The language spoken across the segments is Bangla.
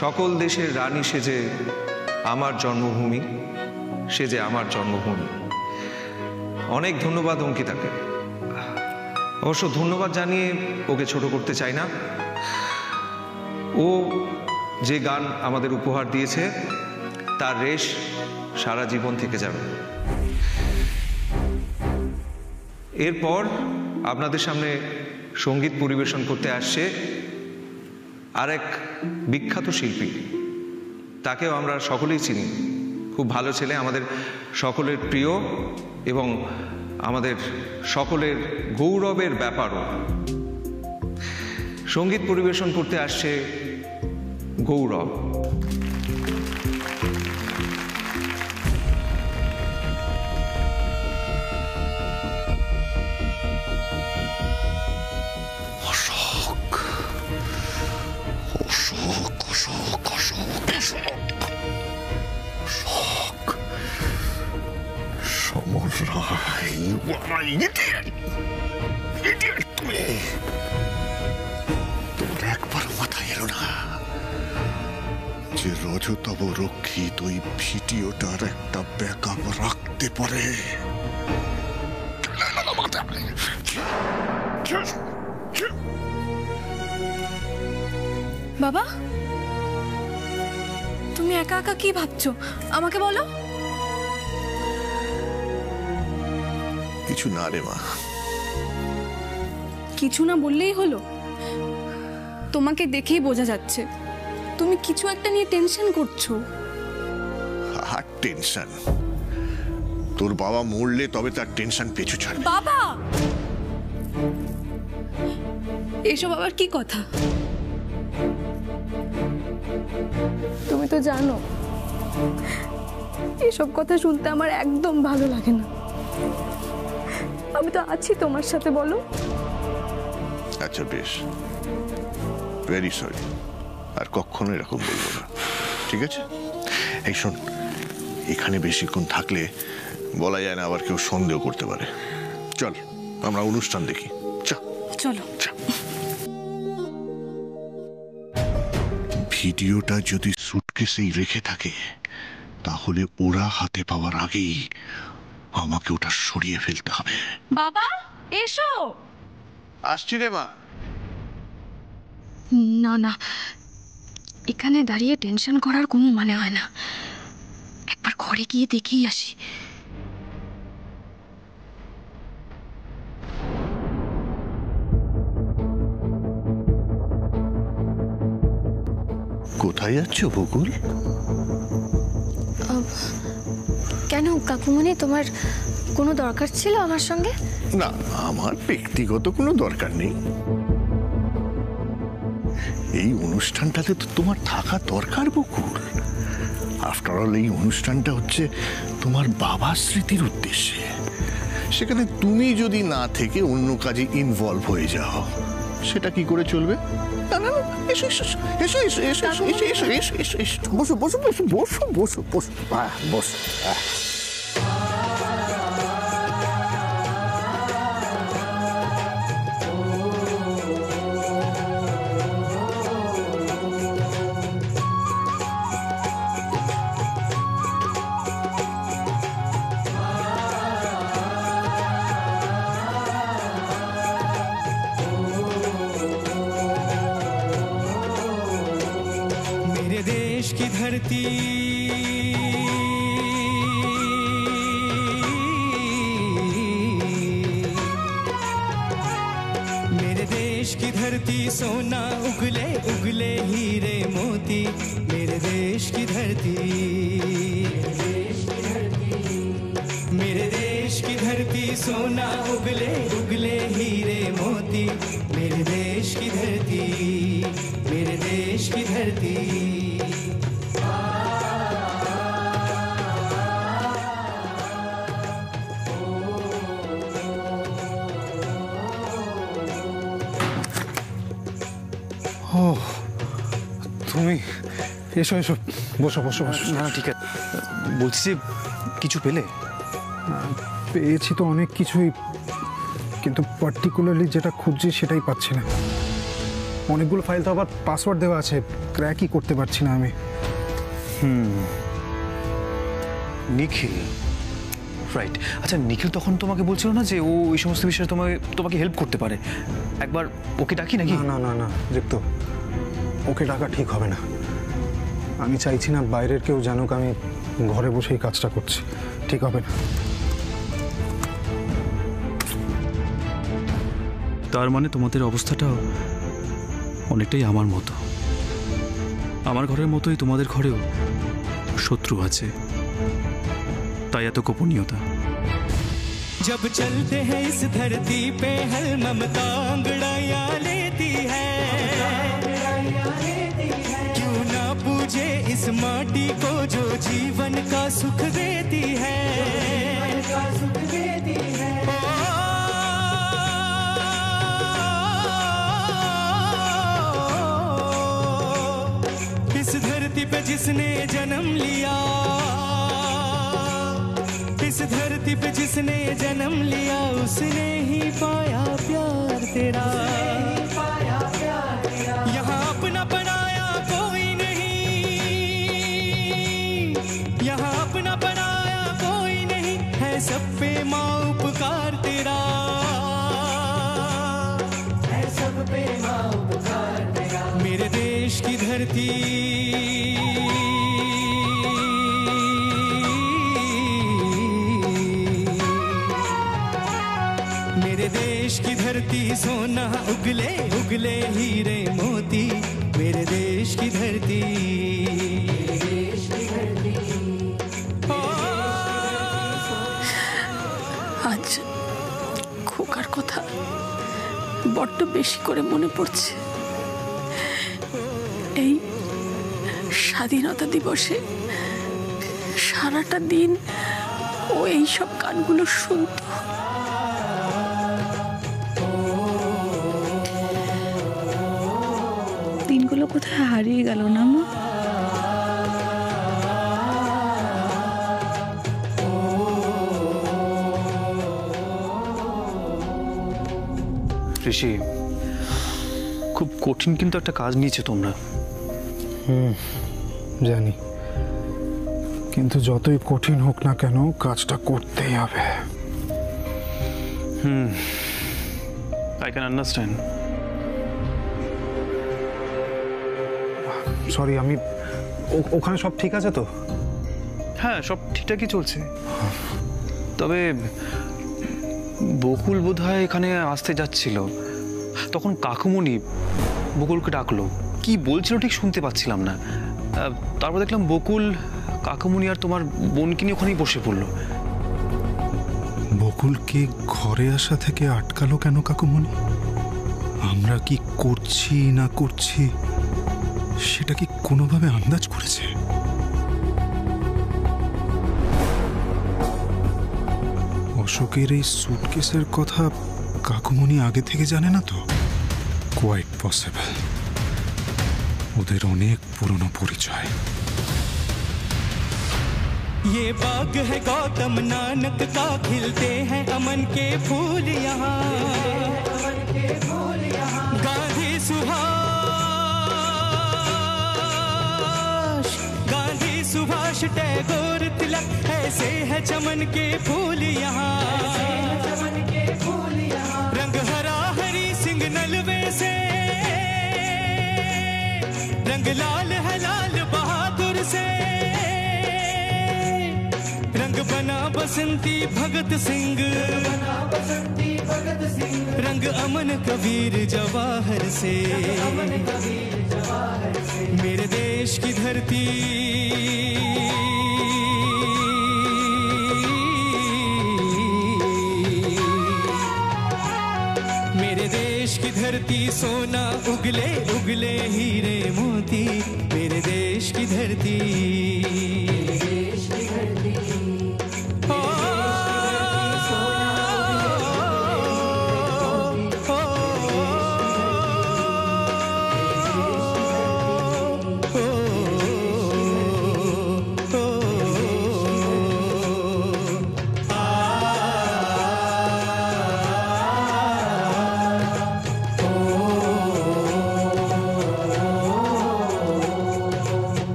সকল দেশের রানী সেজে আমার জন্মভূমি, সে যে আমার জন্মভূমি। অনেক ধন্যবাদ অঙ্কিতাকে। অবশ্য ধন্যবাদ জানিয়ে ওকে ছোট করতে চাই না। ও যে গান আমাদের উপহার দিয়েছে তার রেশ সারা জীবন থেকে যাবে। এরপর আপনাদের সামনে সঙ্গীত পরিবেশন করতে আসছে আরেক বিখ্যাত শিল্পী। তাকেও আমরা সকলেই চিনি, খুব ভালো ছেলে, আমাদের সকলের প্রিয় এবং আমাদের সকলের গৌরবের ব্যাপারও। সঙ্গীত পরিবেশন করতে আসছে গৌরব। তোর একবার মাথায় এলো না যে রজতব রক্ষিত ওই ভিডিওটার একটা ব্যাকআপ রাখতে পারে? বাবা, তুমি একা একা কি ভাবছো আমাকে বলো। কিছু না রে মা। কিছু না বললেই হলো? তোমাকে দেখেই বোঝা যাচ্ছে তুমি কিছু একটা নিয়ে টেনশন করছো। আর টেনশন? তোর বাবা মরলে তবে তার টেনশন পিছু ছাড়বে। বাবা, এসব আবার কি কথা? তুমি তো জানো এসব কথা শুনতে আমার একদম ভালো লাগে না। আমি তো আছি তোমার সাথে, বলো। আচ্ছা বেশ, ভেরি সরি, আর কখনো এরকম বলবো না, ঠিক আছে? এই শোন, এখানে বেশিক্ষণ থাকলে বলা যায় না আবার কেউ সন্দেহ করতে পারে। চল আমরা অনুষ্ঠান দেখি। চলো। ভিডিওটা যদি সুটকেসেই রেখে থাকে তাহলে ওরা হাতে পাওয়ার আগেই আমাকে ওটা সরিয়ে ফেলতে হবে। বাবা এসো। আসছি রে মা। না না, এখানে দাঁড়িয়ে টেনশন করার কোনো মানে হয় না। একবার ঘরে গিয়ে দেখেই আসি। কোথায় যাচ্ছ বকুল? কেন কাকুমণি, তোমার কোনো দরকার ছিল আমার সঙ্গে? না, আমার ব্যক্তিগত কোনো দরকার নেই। এই অনুষ্ঠানটাতে তো তোমার থাকা দরকার বকুল। আফটার অল এই অনুষ্ঠানটা হচ্ছে তোমার বাবার স্মৃতির উদ্দেশ্যে। সেখানে তুমি যদি না থেকে অন্য কাজে ইনভলভ হয়ে যাও সেটা কি করে চলবে? না না, এসো এসো এসো এসো এসো এসো এসো এসো এসো এসো, বসো বসো বসো বসো বসো বসো বসো। की धरती मेरे देश की धरती सोना उगले उगले हीरे मोती। मेरे देश की धरती, मेरे देश की धरती सोना उगले उगले हीरे मोती। मेरे देश की धरती, मेरे देश की धरती। ও তুমি এসো এসো, বসো বসো বসো। না ঠিক আছে, বলছি যে কিছু পেলে? পেয়েছি তো অনেক কিছুই, কিন্তু পার্টিকুলারলি যেটা খুঁজছি সেটাই পাচ্ছি না। অনেকগুলো ফাইল তো আবার পাসওয়ার্ড দেওয়া আছে, ক্র্যাকই করতে পারছি না আমি। নিখিল, রাইট। আচ্ছা, নিখিল তখন তোমাকে বলছিল না যে ও এই সমস্ত বিষয়ে তোমাকে হেল্প করতে পারে? একবার ওকে ডাকি নাকি? না না না দেখতো, ওকে ডাকা ঠিক হবে না। আমি চাইছি না বাইরের কেউ জানুক আমি ঘরে বসেই কাজটা করছি, ঠিক হবে না। তার মানে তোমাদের অবস্থাটাও অনেকটাই আমার মতো। আমার ঘরের মতোই তোমাদের ঘরেও শত্রু আছে, তাই এত গোপনীয়তা। जब चलते हैं इस धरती पे हर ममता अंगड़ाइयाँ लेती है, क्यों ना पूजे इस माटी को जो जीवन का सुख देती है। इस धरती पे जिसने जन्म लिया, इस धरती पे जिसने जन्म लिया, उसने ही पाया प्यार तेरा। यहाँ अपना पराया कोई नहीं, यहाँ अपना पराया कोई नहीं है, सब पे माँ उपकार तेरा है, सब पे माँ उपकार तेरा। मेरे देश की धरती, मेरे देश की धरती सोना उगले उगले हीरे मोती, मेरे देश की धरती, देश की धरती। আজ খোকার কথা বড্ড বেশি করে মনে পড়ছে। এই স্বাধীনতা দিবসে সারাটা দিন ও এই সব গানগুলো শুনত। দিনগুলো কোথায় হারিয়ে গেল না মা? ঋষি, খুব কঠিন কিন্তু একটা কাজ নিয়েছো তোমরা। জানি, কিন্তু যতই কঠিন হোক না কেন কাজটা করতেই হবে। I can understand. সরি, আমি ওখানে সব ঠিক আছে তো? হ্যাঁ, সব ঠিকঠাকই চলছে। তবে বকুল বোধহয় এখানে আসতে যাচ্ছিল, তখন কাকুমণি বকুলকে ডাকলো। কি বলছিল ঠিক শুনতে পাচ্ছিলাম না। তারপর দেখলাম বকুল, কাকুমণি আর তোমার বোনকে নিয়ে ওখানেই বসে পড়লো। বকুলকে ঘরে আসা থেকে আটকালো কেন কাকুমণি? আমরা কি করছি না করছি সেটা কি কোনোভাবে আন্দাজ করেছে? অশোকের এই সুটকেসের কথা কাকুমণি আগে থেকে জানে না তো? কোয়াইট পসিবল, ওদের অনেক পুরনো পরিচয়। ये बाग है गौतम नानक का, खिलते हैं अमन के फूल यहाँ, गांधी सुभाष, गांधी सुभाष टैगोर तिलक, ऐसे है चमन के फूल यहाँ। रंग हरा हरी सिंह नलवे से, रंग लाल है लाल बहादुर से, रंग बना बसंती भगत सिंह, रंग अमन कबीर जवाहर से। मेरे देश की धरती, मेरे देश की धरती सोना उगले उगले हीरे मोती, मेरे देश की धरती, देश की धरती।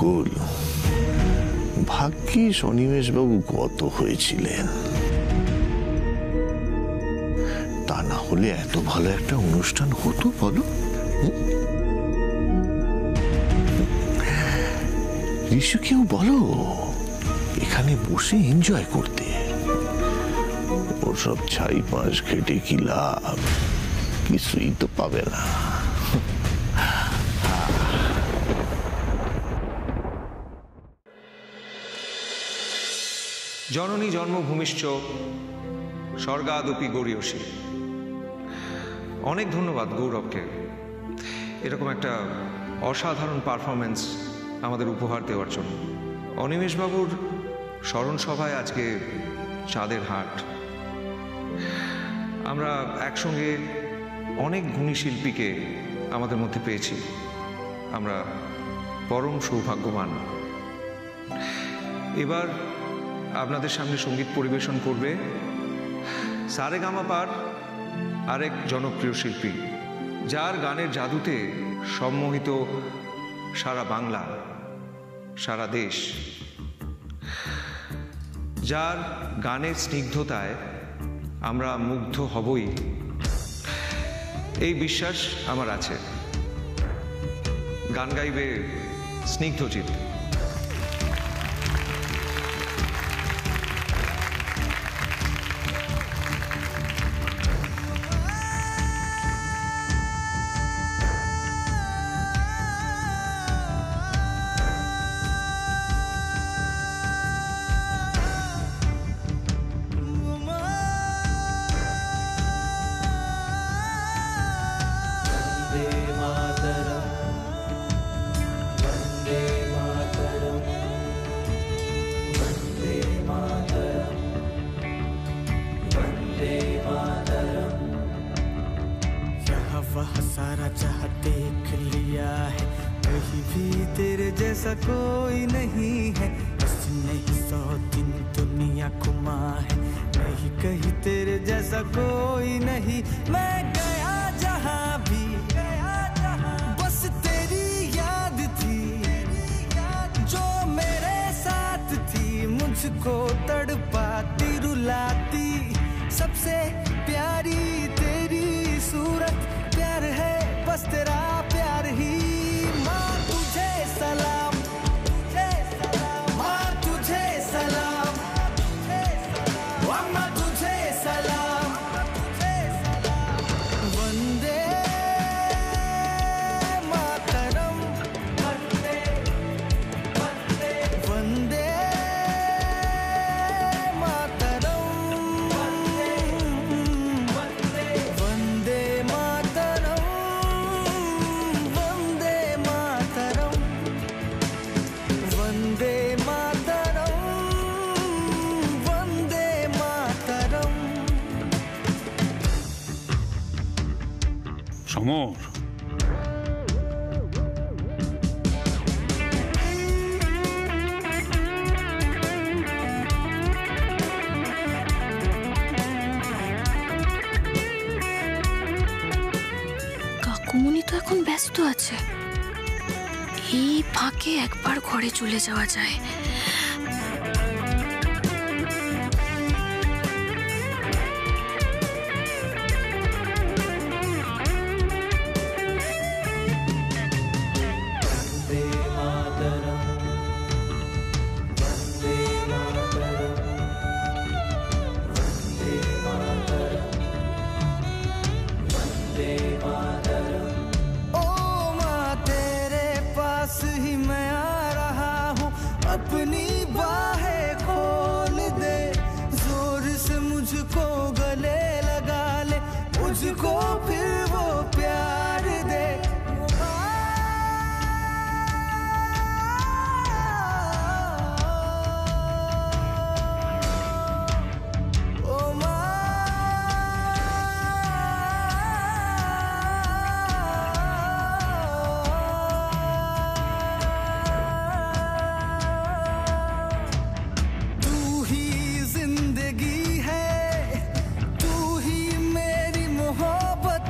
বকুল, ভাগ্যিস অনিমেষবাবু গত হয়েছিলেন, তা না হলে এত ভালো একটা অনুষ্ঠান হতো বলো? ঋষিকেও বলো এখানে বসে এনজয় করতে। ওসব ছাই পাঁশ খেটে কি লাভ, কিছুই তো পাবে না। জননী জন্মভূমিশ্চ স্বর্গাদপি গরীয়সী। অনেক ধন্যবাদ গৌরবকে এরকম একটা অসাধারণ পারফরমেন্স আমাদের উপহার দেওয়ার জন্য। অনিমেষবাবুর স্মরণ সভায় আজকে চাঁদের হাট। আমরা একসঙ্গে অনেক গুণী শিল্পীকে আমাদের মধ্যে পেয়েছি, আমরা পরম সৌভাগ্যবান। এবার আপনাদের সামনে সঙ্গীত পরিবেশন করবে সারেগামাপার আরেক জনপ্রিয় শিল্পী, যার গানের জাদুতে সম্মোহিত সারা বাংলা, সারা দেশ, যার গানের স্নিগ্ধতায় আমরা মুগ্ধ হবই, এই বিশ্বাস আমার আছে। গান গাইবে স্নিগ্ধচিত। सारा चाह देख लिया है, कहीं भी तेरे जैसा कोई नहीं है। बस नहीं 100 दिन दुनिया घुमा है, नहीं कहीं तेरे जैसा कोई नहीं। मैं गया जहाँ भी बस तेरी याद थी, जो मेरे साथ थी, मुझको तड़पाती रुलाती। सबसे प्यारी तेरी सूरत, प्यार है बस तेरा प्यार ही। माँ तुझे सलाम, माँ तुझे सलाम, अम्मा तुझे सलाम। वंदे मातरम, वंदे वंदे मातरम, वंदे मातरम, वंदे मातरम, वंदे मातरम, वंदे मातरम। সমর, কাকুমণি তো এখন ব্যস্ত আছে, এই ফাঁকে একবার ঘরে চলে যাওয়া যায়। ओ माँ तेरे पास ही मैं आ रहा हूँ, अपनी बाहें खोल दे। जोर से मुझको गले लगा ले, मुझको फिर वो प्यार दे। ओ तू ही जिंदगी है, तू ही मेरी मोहब्बत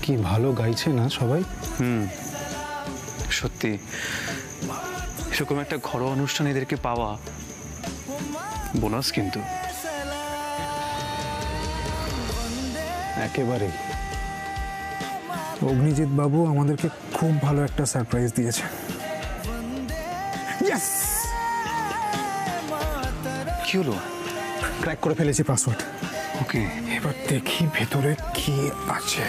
কি ভালো গাইছে না সবাই? সত্যি এরকম একটা ঘরোয়া অনুষ্ঠান এদেরকে পাওয়া বোনাস কিন্তু। একেবারে। অগ্নিজিৎ বাবু আমাদেরকে খুব ভালো একটা সারপ্রাইজ দিয়েছে। ইয়েস! কি হলো? ক্র্যাক করে ফেলেছি পাসওয়ার্ড। ওকে, এবার দেখি ভেতরে কি আছে।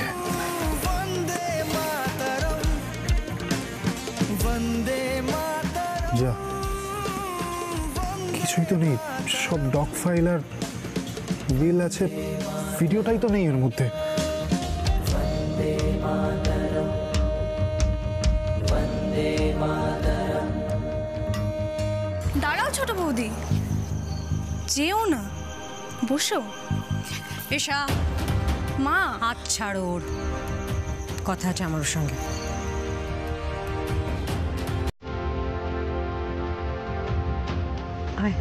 যা, কিছুই তো নেই, সব ডক ফাইল আর বিল আছে, ভিডিওটাই তো নেই এর মধ্যে। দাঁড়াও ছোট বৌদি, যেও না, বসো। এসা মা, হাত ছাড়ো, ওর কথা আছে আমার সঙ্গে। আয়।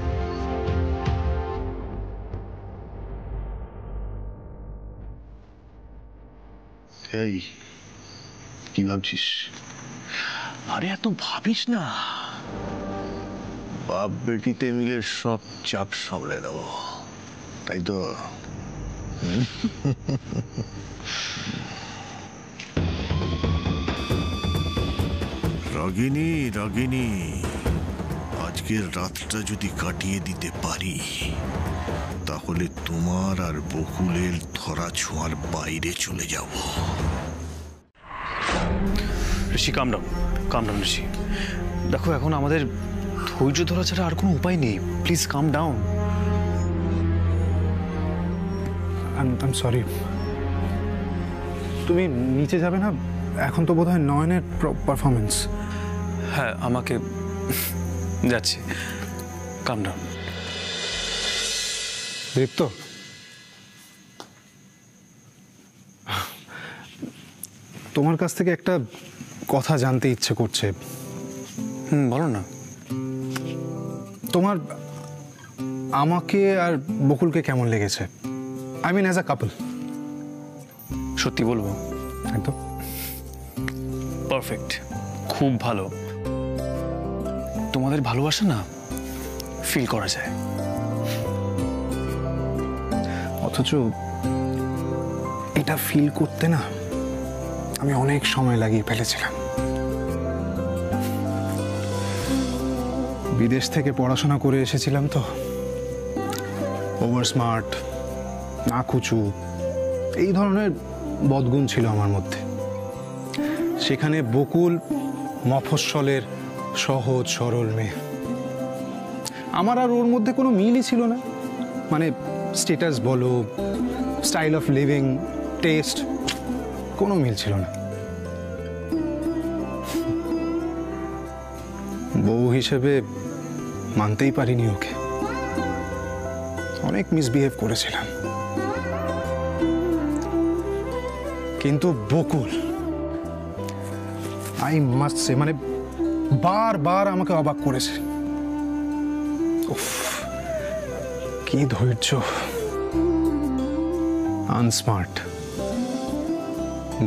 এই কি ভাবছিস? আরে এত ভাবিস না, বাপ বেটিতে মিলে সব চাপ সামলে নেব, তাই তো? রাগিনী রাগিনী, আজকের রাতটা যদি কাটিয়ে দিতে পারি তাহলে তোমার আর বকুলের ধরা ছোঁয়ার বাইরে চলে যাব। ঋষি কাম ডাউন ঋষি। দেখো এখন আমাদের ধৈর্য ধরা ছাড়া আর কোনো উপায় নেই, please calm down. I am sorry. তুমি নিচে যাবে না? এখন তো বোধহয় নয়নের পারফরমেন্স। হ্যাঁ, আমাকে যাচ্ছি। কাম ডাউন। দীপ্ত, তোমার কাছ থেকে একটা কথা জানতে ইচ্ছে করছে। বলো না। তোমার আমাকে আর বকুলকে কেমন লেগেছে? আই মিন অ্যাজ আ কাপল। সত্যি বলবো? একদম পারফেক্ট, খুব ভালো। তোমাদের ভালোবাসা না ফিল করা যায়। অথচ এটা ফিল করতে না আমি অনেক সময় লাগিয়ে ফেলেছিলাম। বিদেশ থেকে পড়াশোনা করে এসেছিলাম তো, ওভার স্মার্ট, নাকুচু, এই ধরনের বদগুণ ছিল আমার মধ্যে। সেখানে বকুল মফস্বলের সহজ সরল মেয়ে। আমার আর ওর মধ্যে কোনো মিলই ছিল না। মানে স্ট্যাটাস বলো, স্টাইল অফ লিভিং, টেস্ট, কোনো মিল ছিল না। বউ হিসেবে মানতেই পারিনি ওকে, অনেক মিসবিহেভ করেছিলাম। কিন্তু বকুল, আই মাস্ট সে, মানে বারবার আমাকে অবাক করেছে। উফ, কি ধৈর্য! আনস্মার্ট,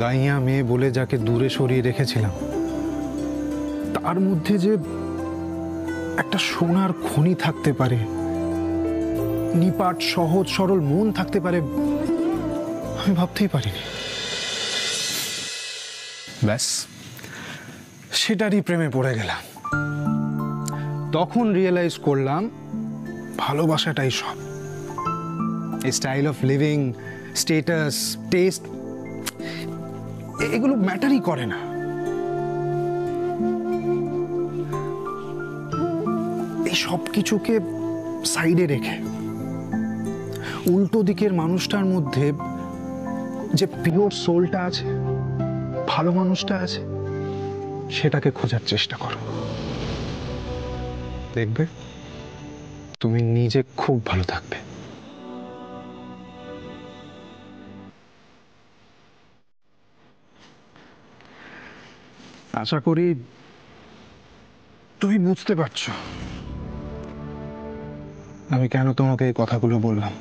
গাইয়া মেয়ে বলে যাকে দূরে সরিয়ে রেখেছিলাম, তার মধ্যে যে একটা সোনার খনি থাকতে পারে, নিপাট সহজ সরল মন থাকতে পারে, আমি ভাবতেই পারিনি। ব্যাস, সেটারই প্রেমে পড়ে গেলাম। তখন রিয়েলাইজ করলাম ভালোবাসাটাই সব। Style of living, status, test, এগুলো ম্যাটারই করে না। এই সব কিছুকে সাইডে রেখে উল্টো দিকের মানুষটার মধ্যে যে পিওর সোলটা আছে, ভালো মানুষটা আছে, সেটাকে খোঁজার চেষ্টা করো। দেখবে তুমি নিজে খুব ভালো থাকবে। আশা করি তুমি বুঝতে পারছো আমি কেন তোমাকে এই কথাগুলো বললাম।